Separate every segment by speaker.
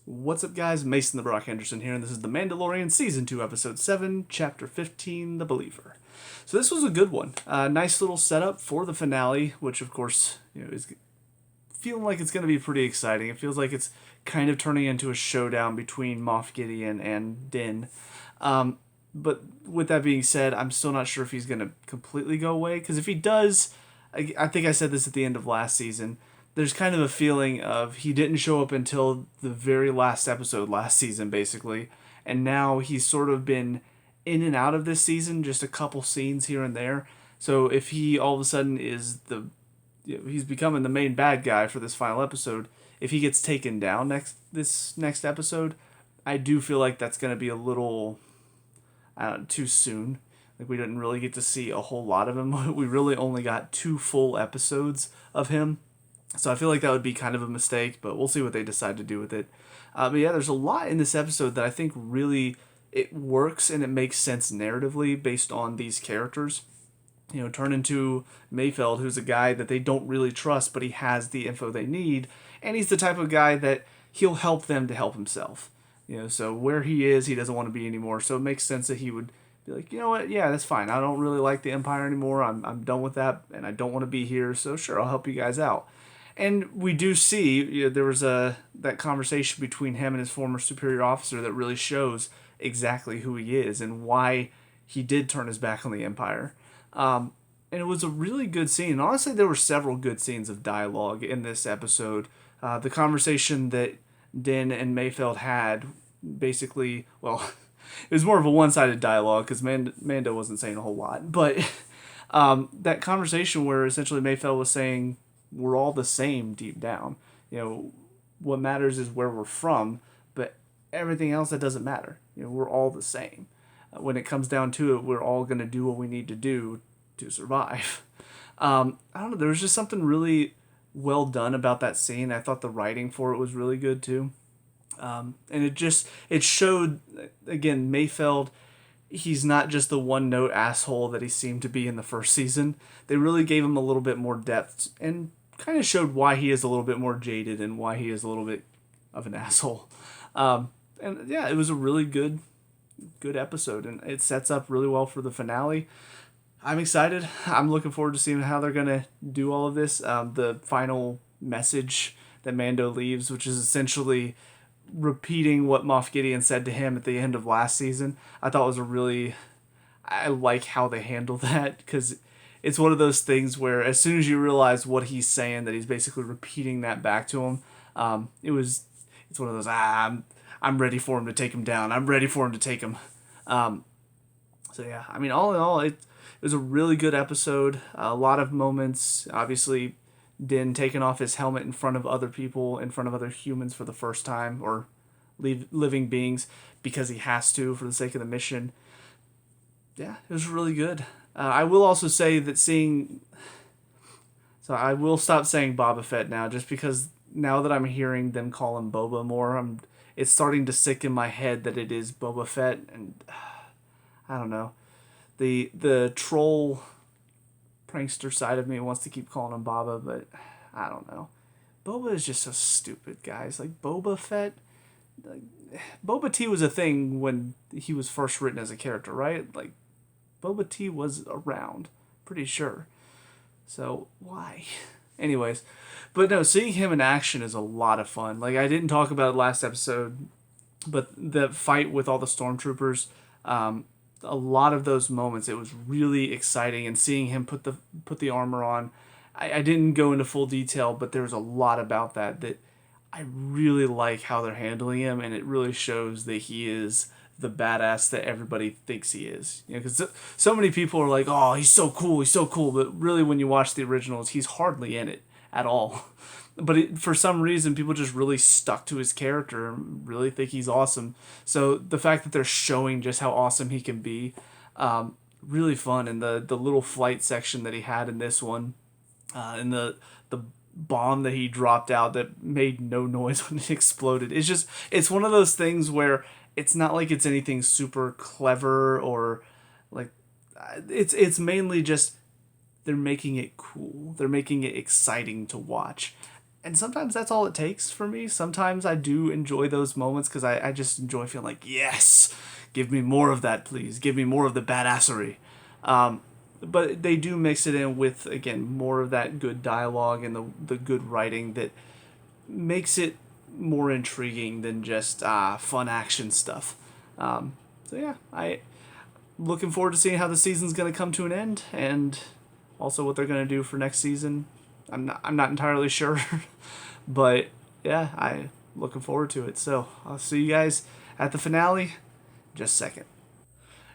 Speaker 1: What's up, guys? Mason the Brock Henderson here, and this is The Mandalorian Season 2, Episode 7, Chapter 15, The Believer. So this was a good one. Nice little setup for the finale, which, of course, is feeling like it's going to be pretty exciting. It feels like it's kind of turning into a showdown between Moff Gideon and Din. But with that being said, I'm still not sure if he's going to completely go away, because if he does, I think I said this at the end of last season, there's kind of a feeling of he didn't show up until the very last episode last season, basically, and now he's sort of been in and out of this season, just a couple scenes here and there. So if he all of a sudden is he's becoming the main bad guy for this final episode, if he gets taken down this next episode, I do feel like that's going to be a little too soon. Like, we didn't really get to see a whole lot of him. We really only got 2 full episodes of him. So I feel like that would be kind of a mistake, but we'll see what they decide to do with it. But yeah, there's a lot in this episode that I think really it works and it makes sense narratively based on these characters. Turn into Mayfeld, who's a guy that they don't really trust, but he has the info they need, and he's the type of guy that he'll help them to help himself. So where he is, he doesn't want to be anymore. So it makes sense that he would be like, you know what, yeah, that's fine. I don't really like the Empire anymore. I'm done with that, and I don't want to be here. So sure, I'll help you guys out. And we do see there was that conversation between him and his former superior officer that really shows exactly who he is and why he did turn his back on the Empire. And it was a really good scene. And honestly, there were several good scenes of dialogue in this episode. The conversation that Din and Mayfeld had, basically, well, it was more of a one-sided dialogue because Mando wasn't saying a whole lot. But that conversation where essentially Mayfeld was saying, we're all the same deep down. What matters is where we're from, but everything else, that doesn't matter. We're all the same. When it comes down to it, we're all going to do what we need to do to survive. I don't know, there was just something really well done about that scene. I thought the writing for it was really good too. And it showed, again, Mayfeld, he's not just the one note asshole that he seemed to be in the first season. They really gave him a little bit more depth and kind of showed why he is a little bit more jaded and why he is a little bit of an asshole. And yeah, it was a really good episode, and it sets up really well for the finale. I'm excited. I'm looking forward to seeing how they're gonna do all of this. The final message that Mando leaves, which is essentially repeating what Moff Gideon said to him at the end of last season, I thought was I like how they handle that, because it's one of those things where as soon as you realize what he's saying, that he's basically repeating that back to him. It's one of those, I'm ready for him to take him down. I'm ready for him to take him. So yeah, I mean, all in all, it was a really good episode. A lot of moments, obviously, Din taking off his helmet in front of other people, in front of other humans for the first time, or living beings, because he has to for the sake of the mission. Yeah, it was really good. I will also say that so I will stop saying Boba Fett now, just because now that I'm hearing them call him Boba more, it's starting to sick in my head that it is Boba Fett, and I don't know. The troll prankster side of me wants to keep calling him Baba, but I don't know. Boba is just so stupid, guys. Like, Boba Fett, like, Boba T was a thing when he was first written as a character, right? Like, Boba T was around, pretty sure. So why? Anyways, but no, seeing him in action is a lot of fun. Like, I didn't talk about it last episode, but the fight with all the stormtroopers, a lot of those moments, it was really exciting, and seeing him put the armor on. I didn't go into full detail, but there was a lot about that I really like how they're handling him, and it really shows that he is the badass that everybody thinks he is. Because so many people are like, oh, he's so cool, but really, when you watch the originals, he's hardly in it at all. But for some reason, people just really stuck to his character and really think he's awesome. So the fact that they're showing just how awesome he can be, really fun. And the little flight section that he had in this one, and the bomb that he dropped out that made no noise when it exploded. It's one of those things where it's not like it's anything super clever, or like, it's mainly just they're making it cool. They're making it exciting to watch. And sometimes that's all it takes for me. Sometimes I do enjoy those moments because I just enjoy feeling like, yes, give me more of that, please. Give me more of the badassery. But they do mix it in with, again, more of that good dialogue and the good writing that makes it more intriguing than just fun action stuff. So yeah, I looking forward to seeing how the season's going to come to an end, and also what they're going to do for next season. I'm not entirely sure, but yeah, I looking forward to it. So I'll see you guys at the finale in just a second.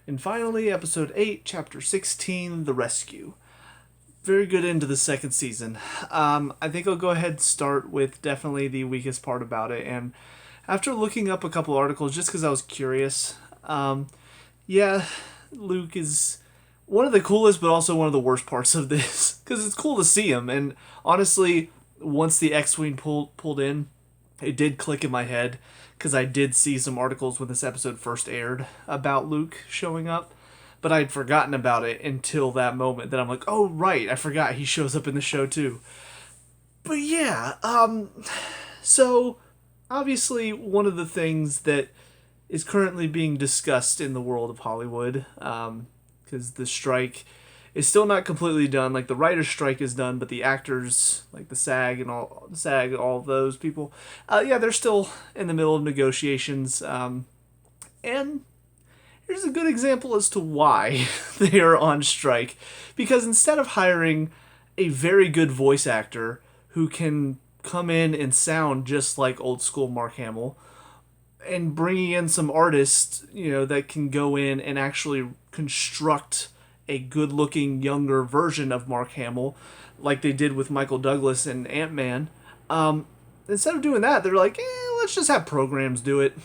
Speaker 1: And finally, episode 8, chapter 16, The Rescue. Very good end to the second season. I think I'll go ahead and start with definitely the weakest part about it. And after looking up a couple articles, just because I was curious, yeah, Luke is one of the coolest, but also one of the worst parts of this. Because it's cool to see him. And honestly, once the X-Wing pulled in, it did click in my head. Because I did see some articles when this episode first aired about Luke showing up. But I'd forgotten about it until that moment. Then I'm like, oh, right, I forgot he shows up in the show too. But yeah, so obviously one of the things that is currently being discussed in the world of Hollywood, because the strike is still not completely done. Like, the writer's strike is done, but the actors, like the SAG and all of those people, yeah, they're still in the middle of negotiations. And here's a good example as to why they are on strike. Because instead of hiring a very good voice actor who can come in and sound just like old school Mark Hamill, and bringing in some artists, that can go in and actually construct a good-looking younger version of Mark Hamill, like they did with Michael Douglas and Ant-Man. Instead of doing that, they're like, let's just have programs do it.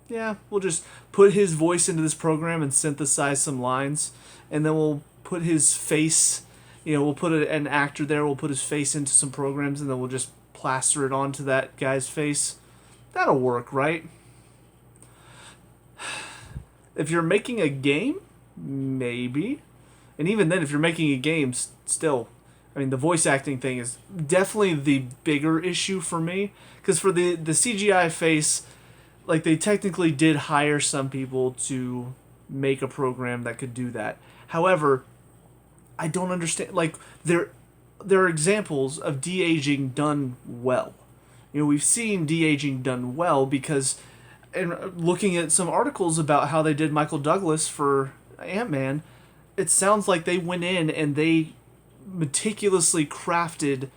Speaker 1: Yeah, we'll just put his voice into this program and synthesize some lines, and then we'll put his face, we'll put an actor there, we'll put his face into some programs, and then we'll just plaster it onto that guy's face. That'll work, right? If you're making a game, maybe. And even then, if you're making a game, still, I mean, the voice acting thing is definitely the bigger issue for me. Because for the CGI face, like, they technically did hire some people to make a program that could do that. However, I don't understand. Like, there are examples of de-aging done well. We've seen de-aging done well because, and looking at some articles about how they did Michael Douglas for Ant-Man, it sounds like they went in and they meticulously crafted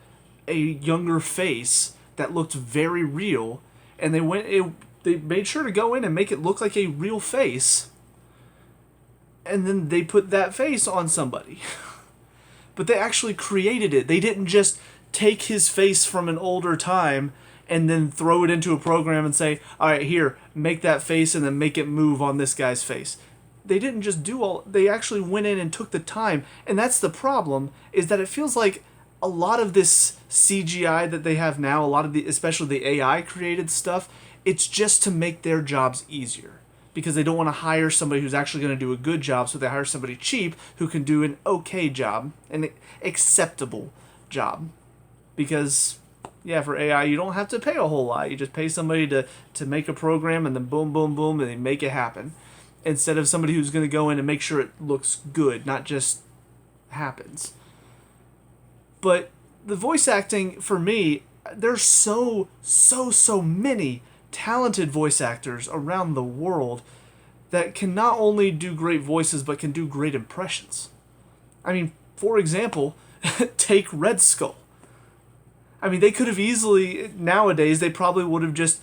Speaker 1: a younger face that looked very real, and they made sure to go in and make it look like a real face, and then they put that face on somebody. But they actually created it. They didn't just take his face from an older time and then throw it into a program and say, all right, here, make that face and then make it move on this guy's face. They didn't just they actually went in and took the time. And that's the problem, is that it feels like a lot of this CGI that they have now, a lot of especially the AI created stuff, it's just to make their jobs easier. Because they don't want to hire somebody who's actually going to do a good job, so they hire somebody cheap who can do an okay job, an acceptable job. Because, yeah, for AI, you don't have to pay a whole lot. You just pay somebody to make a program, and then boom, boom, boom, and they make it happen. Instead of somebody who's going to go in and make sure it looks good, not just happens. But the voice acting, for me, there's so many talented voice actors around the world that can not only do great voices, but can do great impressions. I mean, for example, take Red Skull. I mean, they could have easily, nowadays, they probably would have just,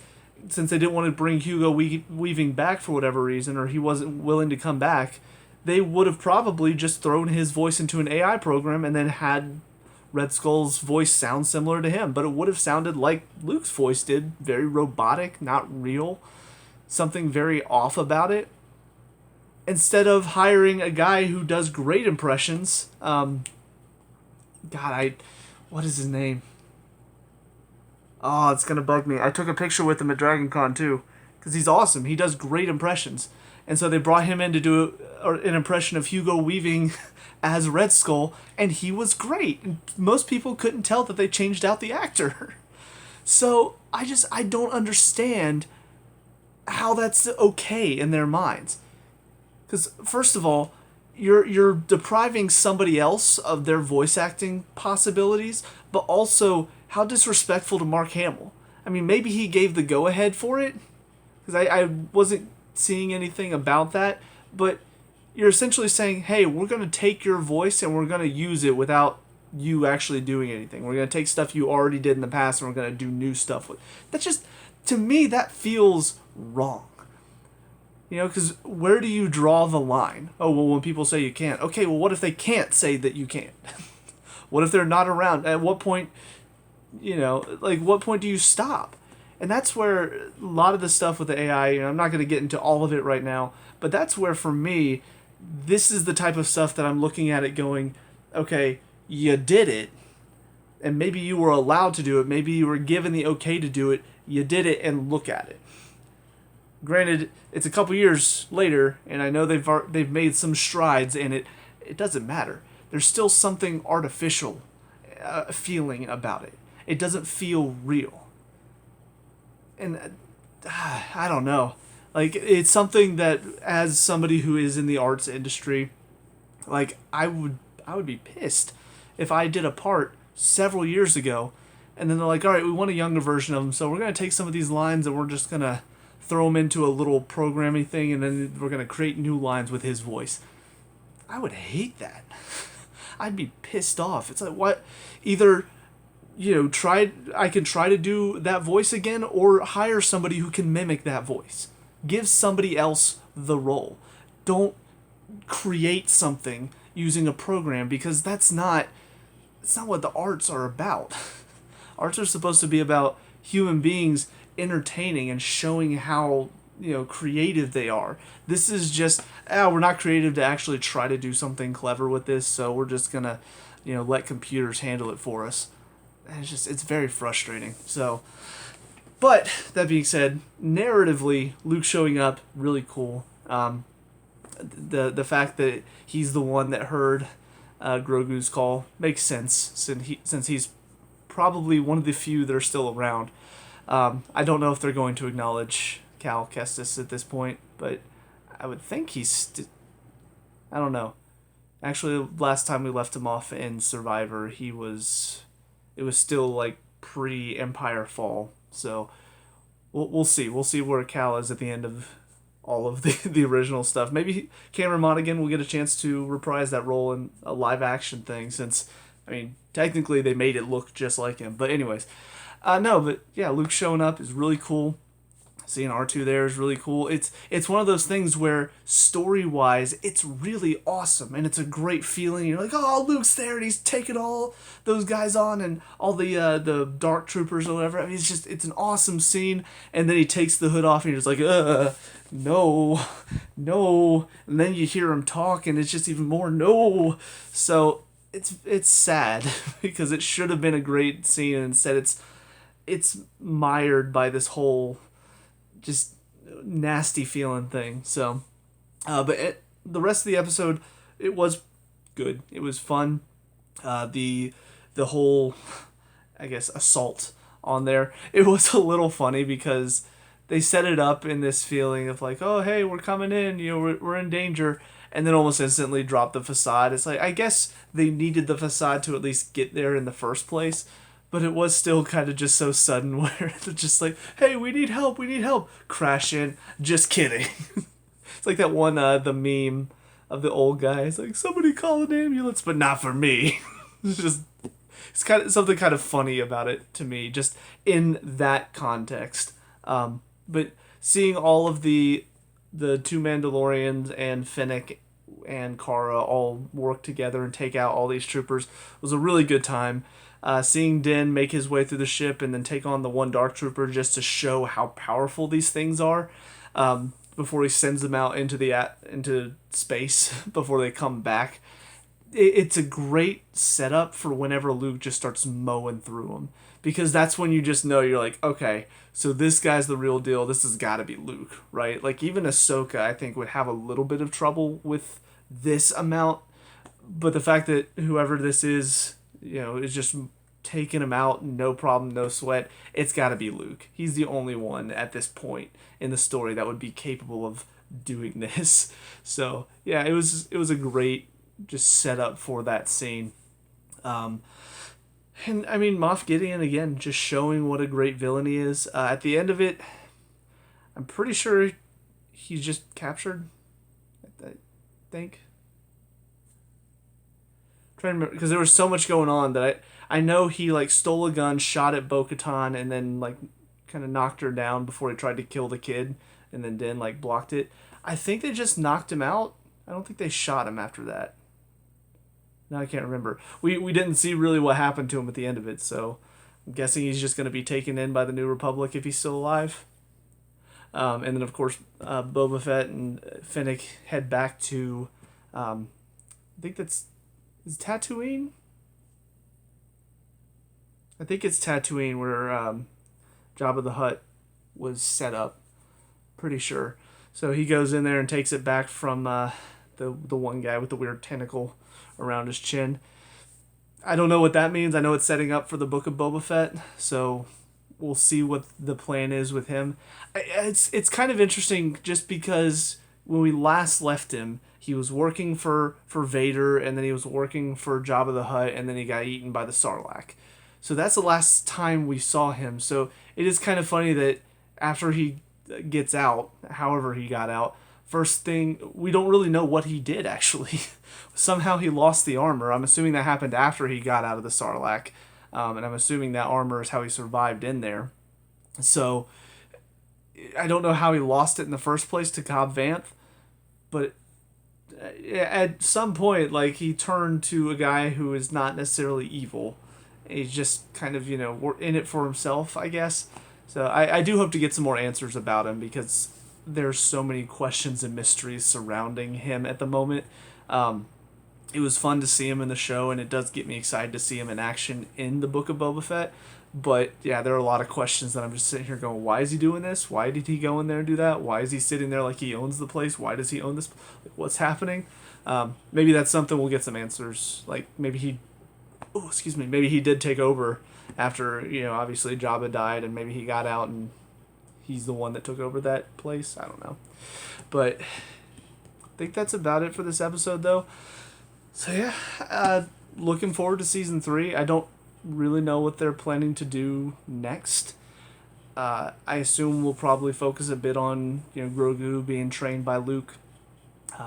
Speaker 1: since they didn't want to bring Hugo Weaving back for whatever reason, or he wasn't willing to come back, they would have probably just thrown his voice into an AI program and then had Red Skull's voice sound similar to him. But it would have sounded like Luke's voice did, very robotic, not real, something very off about it. Instead of hiring a guy who does great impressions, what is his name? Oh, it's going to bug me. I took a picture with him at Dragon Con too, because he's awesome. He does great impressions. And so they brought him in to do an impression of Hugo Weaving as Red Skull, and he was great. And most people couldn't tell that they changed out the actor. So I don't understand how that's okay in their minds. Because first of all, you're depriving somebody else of their voice acting possibilities, but also how disrespectful to Mark Hamill. I mean, maybe he gave the go-ahead for it, because I wasn't seeing anything about that, but you're essentially saying, hey, we're going to take your voice and we're going to use it without you actually doing anything. We're going to take stuff you already did in the past and we're going to do new stuff with. That just, to me, that feels wrong. You know, because where do you draw the line? Oh, well, when people say you can't. Okay, well, what if they can't say that you can't? What if they're not around? At what point, you know, like, what point do you stop? And that's where a lot of the stuff with the AI, you know, I'm not going to get into all of it right now, but that's where, for me, this is the type of stuff that I'm looking at it going, okay, you did it, and maybe you were allowed to do it, maybe you were given the okay to do it, you did it, and look at it. Granted, it's a couple years later, and I know they've made some strides, and it doesn't matter. There's still something artificial feeling about it. It doesn't feel real. And I don't know. Like, it's something that, as somebody who is in the arts industry, like, I would be pissed if I did a part several years ago, and then they're like, all right, we want a younger version of them, so we're going to take some of these lines and we're just going to throw them into a little programming thing, and then we're going to create new lines with his voice. I would hate that. I'd be pissed off. It's like, what? Either, you know, I can try to do that voice again, or hire somebody who can mimic that voice. Give somebody else the role. Don't create something using a program, because it's not what the arts are about. Arts are supposed to be about human beings entertaining and showing how, you know, creative they are. This is just, we're not creative to actually try to do something clever with this, so we're just gonna, you know, let computers handle it for us. And it's very frustrating. So, but that being said, narratively, Luke showing up, really cool. The fact that he's the one that heard Grogu's call makes sense, since he's probably one of the few that are still around. I don't know if they're going to acknowledge Cal Kestis at this point, but I would think I don't know. Actually, last time we left him off in Survivor, it was still like pre-Empire Fall. So we'll see. We'll see where Cal is at the end of all of the original stuff. Maybe Cameron Monaghan will get a chance to reprise that role in a live action thing, since, I mean, technically they made it look just like him. But anyways. No, but yeah, Luke showing up is really cool. Seeing R2 there is really cool. It's one of those things where, story-wise, it's really awesome, and it's a great feeling. You're like, oh, Luke's there, and he's taking all those guys on, and all the Dark Troopers or whatever. I mean, it's an awesome scene, and then he takes the hood off, and you're just like, no, and then you hear him talk, and it's just even more no. So it's sad, because it should have been a great scene, and instead it's mired by this whole just nasty feeling thing. So, but the rest of the episode, it was good. It was fun. The whole, I guess, assault on there, it was a little funny, because they set it up in this feeling of like, oh, hey, we're coming in, you know, we're in danger, and then almost instantly drop the facade. It's like, I guess they needed the facade to at least get there in the first place. But it was still kind of just so sudden, where they're just like, hey, we need help, crash in, just kidding. It's like that one, the meme of the old guy. It's like, somebody call an ambulance, but not for me. It's kind of something kind of funny about it to me, just in that context. But seeing all of the two Mandalorians and Fennec and Cara all work together and take out all these troopers was a really good time. Seeing Din make his way through the ship and then take on the one Dark Trooper, just to show how powerful these things are, before he sends them out into space before they come back. It's a great setup for whenever Luke just starts mowing through them. because that's when you just know, you're like, okay, so this guy's the real deal. This has got to be Luke, right? Like even Ahsoka, I think, would have a little bit of trouble with this amount, but the fact that whoever this is, is just taking him out, no problem, no sweat. It's got to be Luke. He's the only one at this point in the story that would be capable of doing this. So yeah, it was a great just setup for that scene. And I mean, Moff Gideon again, just showing what a great villain he is. At the end of it, I'm pretty sure he's just captured. I think. I'm trying to remember, because there was so much going on that I know he like stole a gun, shot at Bo-Katan, and then like kind of knocked her down before he tried to kill the kid, and then Din like blocked it. I think they just knocked him out. I don't think they shot him after that. No, I can't remember. We didn't see really what happened to him at the end of it, so I'm guessing he's just going to be taken in by the New Republic if he's still alive. And then, of course, Boba Fett and Fennec head back to, I think is Tatooine? I think it's Tatooine where Jabba the Hutt was set up. Pretty sure. So he goes in there and takes it back from the one guy with the weird tentacle around his chin. I don't know what that means. I know it's setting up for the Book of Boba Fett, so we'll see what the plan is with him. It's kind of interesting just because when we last left him, he was working for Vader, and then he was working for Jabba the Hutt, and then he got eaten by the Sarlacc. So that's the last time we saw him. So it is kind of funny that after he gets out, however he got out, first thing, we don't really know what he did, actually. Somehow he lost the armor. I'm assuming that happened after he got out of the Sarlacc. And I'm assuming that armor is how he survived in there. So, I don't know how he lost it in the first place to Cobb Vanth. But at some point, like, he turned to a guy who is not necessarily evil. He's just kind of, in it for himself, I guess. So, I do hope to get some more answers about him, because there's so many questions and mysteries surrounding him at the moment. It was fun to see him in the show, and it does get me excited to see him in action in the Book of Boba Fett. But yeah, there are a lot of questions that I'm just sitting here going, why is he doing this? Why did he go in there and do that? Why is he sitting there like he owns the place? Why does he own this? Like, what's happening? Maybe that's something we'll get some answers. Like maybe maybe he did take over after, obviously Jabba died, and maybe he got out and he's the one that took over that place. I don't know. But I think that's about it for this episode, though. So yeah, looking forward to season 3. I don't really know what they're planning to do next. I assume we'll probably focus a bit on Grogu being trained by Luke.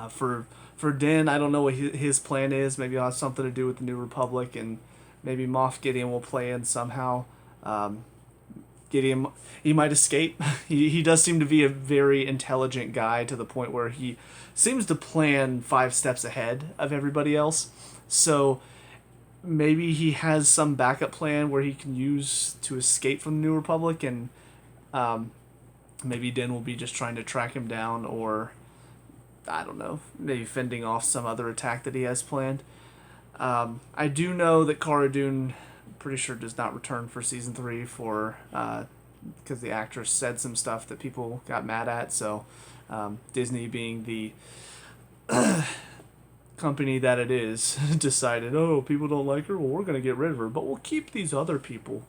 Speaker 1: For Din, I don't know what his plan is. Maybe it'll have something to do with the New Republic, and maybe Moff Gideon will play in somehow. Gideon, he might escape. He does seem to be a very intelligent guy to the point where he seems to plan 5 steps ahead of everybody else. So maybe he has some backup plan where he can use to escape from the New Republic, and maybe Din will be just trying to track him down, or I don't know, maybe fending off some other attack that he has planned. I do know that Cara Dune, pretty sure, does not return for season 3 for because the actress said some stuff that people got mad at. So Disney, being the company that it is, decided, oh, people don't like her, well, we're going to get rid of her, but we'll keep these other people.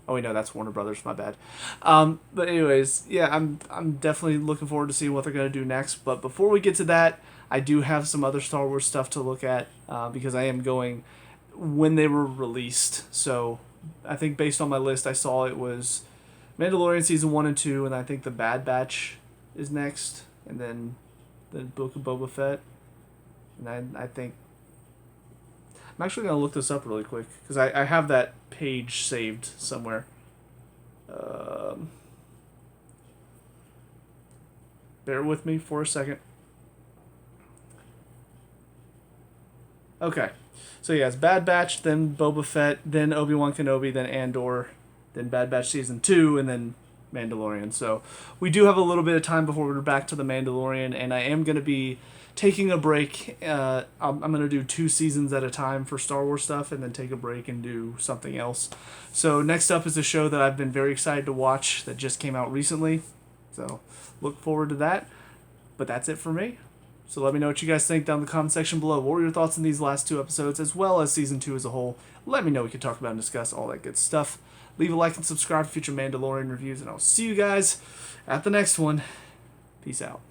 Speaker 1: Oh, wait, no, that's Warner Brothers, my bad. But anyways, yeah, I'm definitely looking forward to seeing what they're going to do next. But before we get to that, I do have some other Star Wars stuff to look at, because I am going when they were released. So I think based on my list, I saw it was Mandalorian season 1 and 2, and I think the Bad Batch is next, and then the Book of Boba Fett. And I think I'm actually going to look this up really quick, because I have that page saved somewhere. Bear with me for a second. Okay. So yeah, it's Bad Batch, then Boba Fett, then Obi-Wan Kenobi, then Andor, then Bad Batch Season 2, and then Mandalorian. So we do have a little bit of time before we're back to the Mandalorian, and I am going to be taking a break. I'm going to do 2 seasons at a time for Star Wars stuff, and then take a break and do something else. So next up is a show that I've been very excited to watch that just came out recently. So look forward to that. But that's it for me. So let me know what you guys think down in the comment section below. What were your thoughts on these last 2 episodes, as well as Season 2 as a whole? Let me know. We can talk about and discuss all that good stuff. Leave a like and subscribe for future Mandalorian reviews, and I'll see you guys at the next one. Peace out.